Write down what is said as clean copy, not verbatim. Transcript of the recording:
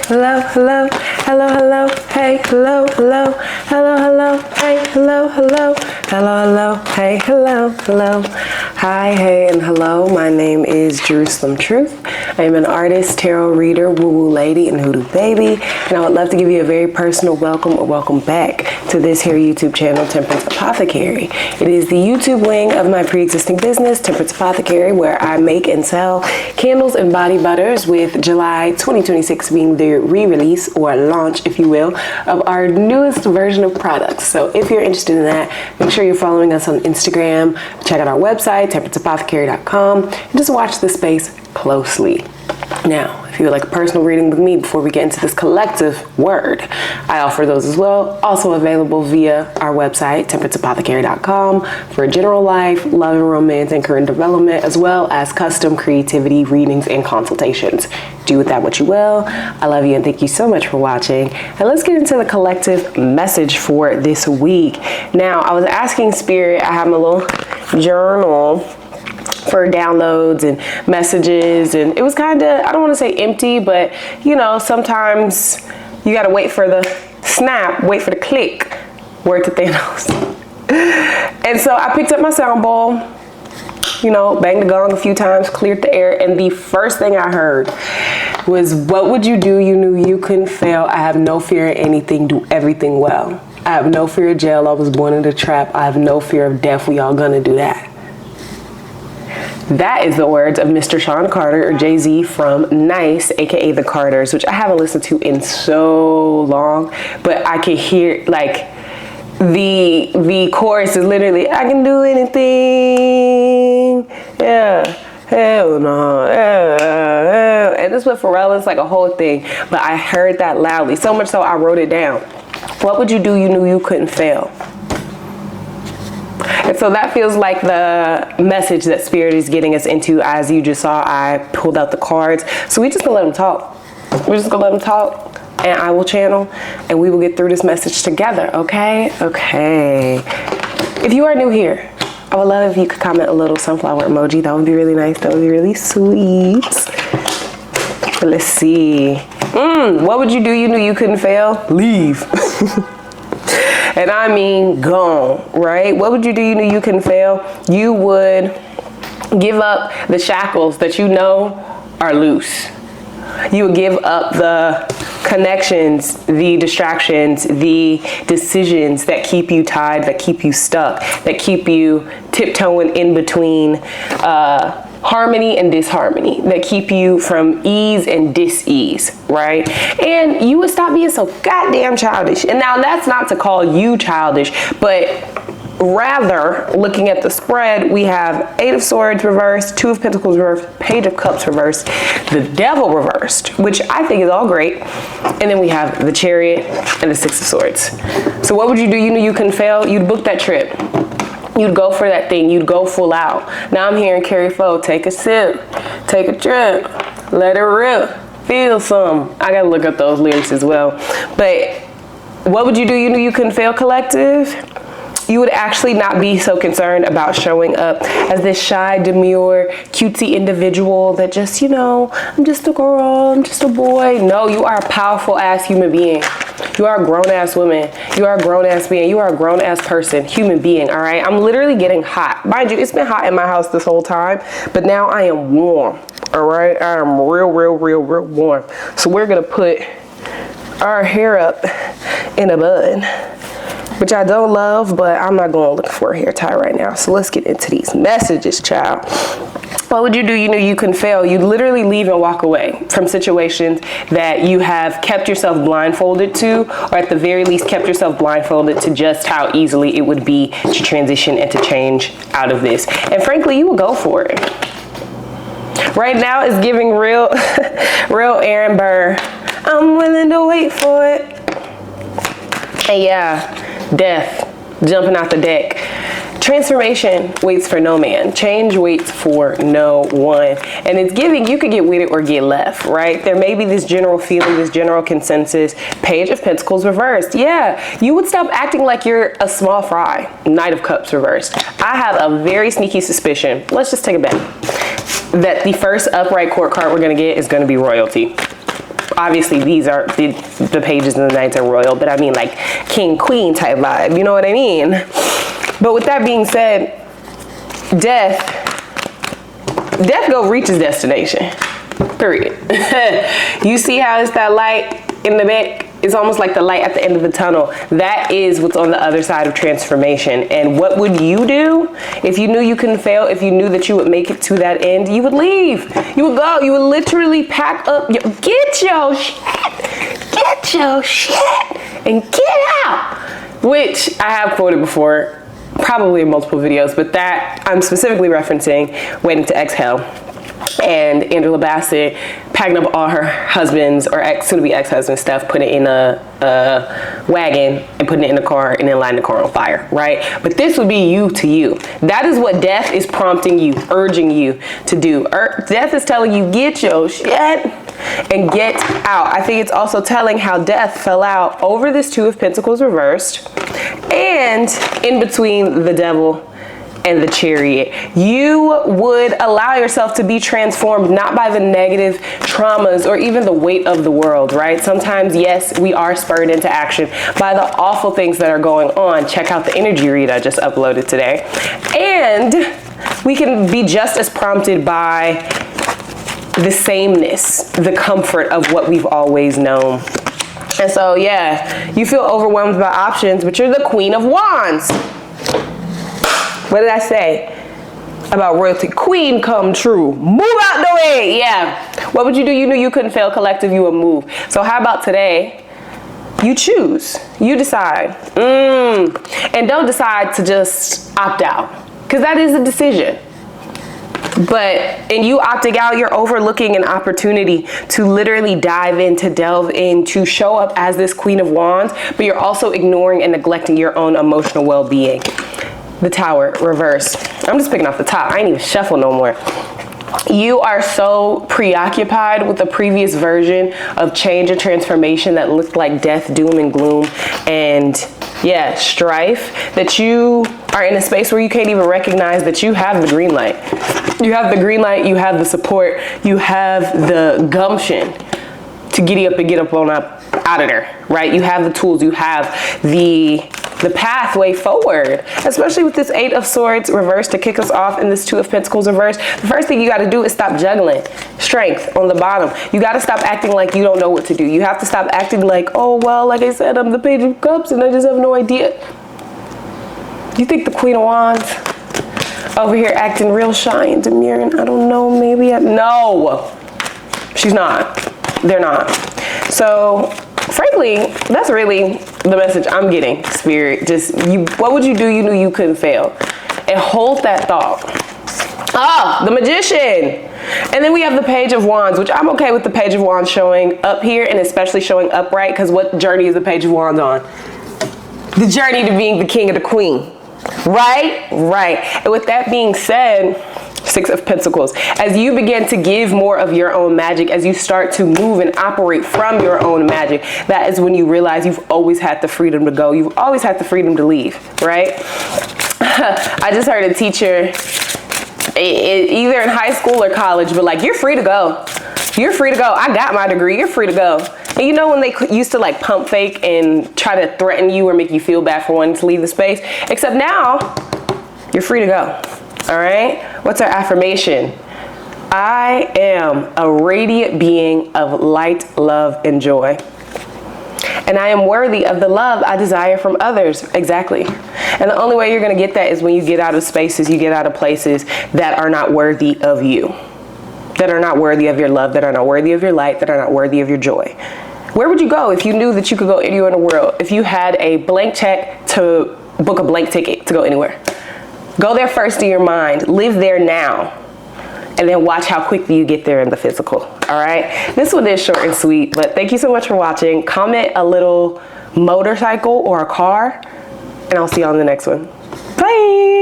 hello, hello, hello, hello, hey, hello, hello, hello, hello, hey, hello, hello, hello, hello, hey, hello, hello, hi, hey, and hello. My name is Jerusalem Truth. I am an artist, tarot reader, woo-woo lady, and hoodoo baby, and I would love to give you a very personal welcome or welcome back to this here YouTube channel, Temperance Apothecary. It is the YouTube wing of my pre-existing business, Temperance Apothecary, where I make and sell candles and body butters, with July 2026 being the re-release or launch, if you will, of our newest version of products. So if you're interested in that, make sure you're following us on Instagram, check out our website, temperanceapothecary.com, and just watch the space closely. Now, if you would like a personal reading with me before we get into this collective word, I offer those as well. Also available via our website, temperanceapothecary.com, for general life, love and romance, and career development, as well as custom creativity readings and consultations. Do with that what you will. I love you and thank you so much for watching. And let's get into the collective message for this week. Now, I was asking Spirit, I have my little journal for downloads and messages, and it was kind of, I don't want to say empty, but you know, sometimes you got to wait for the snap, wait for the click, word to Thanos. And so I picked up my sound bowl, you know, banged the gong a few times, cleared the air, and the first thing I heard was, what would you do you knew you couldn't fail? I have no fear of anything, do everything well. I have no fear of jail, I was born in the trap. I have no fear of death, we all gonna do that. That is the words of Mr. Sean Carter, or Jay-Z, from Nice, aka The Carters, which I haven't listened to in so long, but I can hear, like, the chorus is literally, I can do anything, yeah, hell no, yeah. And this with Pharrell, it's like a whole thing, but I heard that loudly, so much so I wrote it down. What would you do you knew you couldn't fail? And so that feels like the message that Spirit is getting us into. As you just saw, I pulled out the cards. So we just gonna let them talk. We're just gonna let them talk, and I will channel, and we will get through this message together, okay? Okay. If you are new here, I would love if you could comment a little sunflower emoji. That would be really nice. That would be really sweet. Let's see. What would you do you knew you couldn't fail? Leave. And I mean gone, right? What would you do you knew you couldn't fail? You would give up the shackles that you know are loose. You would give up the connections, the distractions, the decisions that keep you tied, that keep you stuck, that keep you tiptoeing in between harmony and disharmony, that keep you from ease and dis-ease, right? And you would stop being so goddamn childish. And now that's not to call you childish, but rather, looking at the spread, we have 8 of Swords reversed, 2 of Pentacles reversed, Page of Cups reversed, the Devil reversed, which I think is all great. And then we have the Chariot and the 6 of Swords. So what would you do you knew you couldn't fail? You'd book that trip. You'd go for that thing. You'd go full out. Now I'm hearing Carrie Fo, take a sip, take a trip, let it rip, feel some. I gotta look up those lyrics as well. But what would you do you knew you couldn't fail, collective? You would actually not be so concerned about showing up as this shy, demure, cutesy individual that just, you know, I'm just a girl, I'm just a boy. No, you are a powerful ass human being. You are a grown ass woman. You are a grown ass being. You are a grown ass person, human being, all right? I'm literally getting hot. Mind you, it's been hot in my house this whole time, but now I am warm, all right? I am real warm. So we're gonna put our hair up in a bun, which I don't love, but I'm not going to look for a hair tie right now. So let's get into these messages, child. What would you do you knew you couldn't fail? You'd literally leave and walk away from situations that you have kept yourself blindfolded to, or at the very least kept yourself blindfolded to just how easily it would be to transition and to change out of this. And frankly, you will go for it. Right now it's giving real, real Aaron Burr. I'm willing to wait for it. And yeah, death, jumping out the deck. Transformation waits for no man. Change waits for no one. And it's giving, you could get with it or get left, right? There may be this general feeling, this general consensus. Page of Pentacles reversed. Yeah, you would stop acting like you're a small fry. Knight of Cups reversed. I have a very sneaky suspicion. Let's just take a bet that the first upright court card we're going to get is going to be royalty. obviously these are the pages and the knights are royal, but I mean like king, queen type vibe, you know what I mean? But with that being said, death go reach its destination, period. You see how it's that light in the back? It's almost like the light at the end of the tunnel. That is what's on the other side of transformation. And what would you do if you knew you couldn't fail? If you knew that you would make it to that end, you would leave. You would go. You would literally pack up, get your shit, and get out. Which I have quoted before, probably in multiple videos, but that I'm specifically referencing Waiting to Exhale. And Angela Bassett packing up all her husbands or soon-to-be ex-husband stuff, putting it in a wagon and putting it in the car and then lighting the car on fire, right? But this would be you to you. That is what death is prompting you, urging you to do. Death is telling you, get your shit and get out. I think it's also telling how death fell out over this Two of Pentacles reversed and in between the Devil and the Chariot. You would allow yourself to be transformed, not by the negative traumas or even the weight of the world, right? Sometimes, yes, we are spurred into action by the awful things that are going on. Check out the energy read I just uploaded today. And we can be just as prompted by the sameness, the comfort of what we've always known. And so, yeah, you feel overwhelmed by options, but you're the Queen of Wands. What did I say about royalty? Queen come true. Move out the way. Yeah. What would you do? You knew you couldn't fail. Collective, you would move. So how about today? You choose. You decide. And don't decide to just opt out, because that is a decision. But in you opting out, you're overlooking an opportunity to literally dive in, to delve in, to show up as this Queen of Wands, but you're also ignoring and neglecting your own emotional well-being. The Tower reversed. I'm just picking off the top. I ain't even shuffle no more. You are so preoccupied with the previous version of change and transformation that looked like death, doom, and gloom, and yeah, strife, that you are in a space where you can't even recognize that you have the green light. You have the green light, you have the support, you have the gumption to giddy up and get up on up out of there, right? You have the tools, you have the pathway forward, especially with this Eight of Swords reversed to kick us off and this Two of Pentacles reversed. The first thing you got to do is stop juggling. Strength on the bottom. You got to stop acting like you don't know what to do. You have to stop acting like, oh, well, like I said, I'm the Page of Cups and I just have no idea. You think the Queen of Wands over here acting real shy and demure and I don't know, maybe no, she's not. They're not. So frankly, that's really the message I'm getting, Spirit. Just what would you do? You knew you couldn't fail. And hold that thought. Ah, the Magician. And then we have the Page of Wands, which I'm okay with the Page of Wands showing up here and especially showing upright, because what journey is the Page of Wands on? The journey to being the king or the queen. Right? Right. And with that being said, Six of Pentacles. As you begin to give more of your own magic, as you start to move and operate from your own magic, that is when you realize you've always had the freedom to go. You've always had the freedom to leave, right? I just heard a teacher, either in high school or college, but like, you're free to go. You're free to go. I got my degree. You're free to go. And you know when they used to like pump fake and try to threaten you or make you feel bad for wanting to leave the space? Except now, you're free to go. All right? What's our affirmation? I am a radiant being of light, love, and joy. And I am worthy of the love I desire from others. Exactly. And the only way you're going to get that is when you get out of spaces, you get out of places that are not worthy of you, that are not worthy of your love, that are not worthy of your light, that are not worthy of your joy. Where would you go if you knew that you could go anywhere in the world? If you had a blank check to book a blank ticket to go anywhere? Go there first in your mind. Live there now. And then watch how quickly you get there in the physical. All right? This one is short and sweet, but thank you so much for watching. Comment a little motorcycle or a car, and I'll see you on the next one. Bye.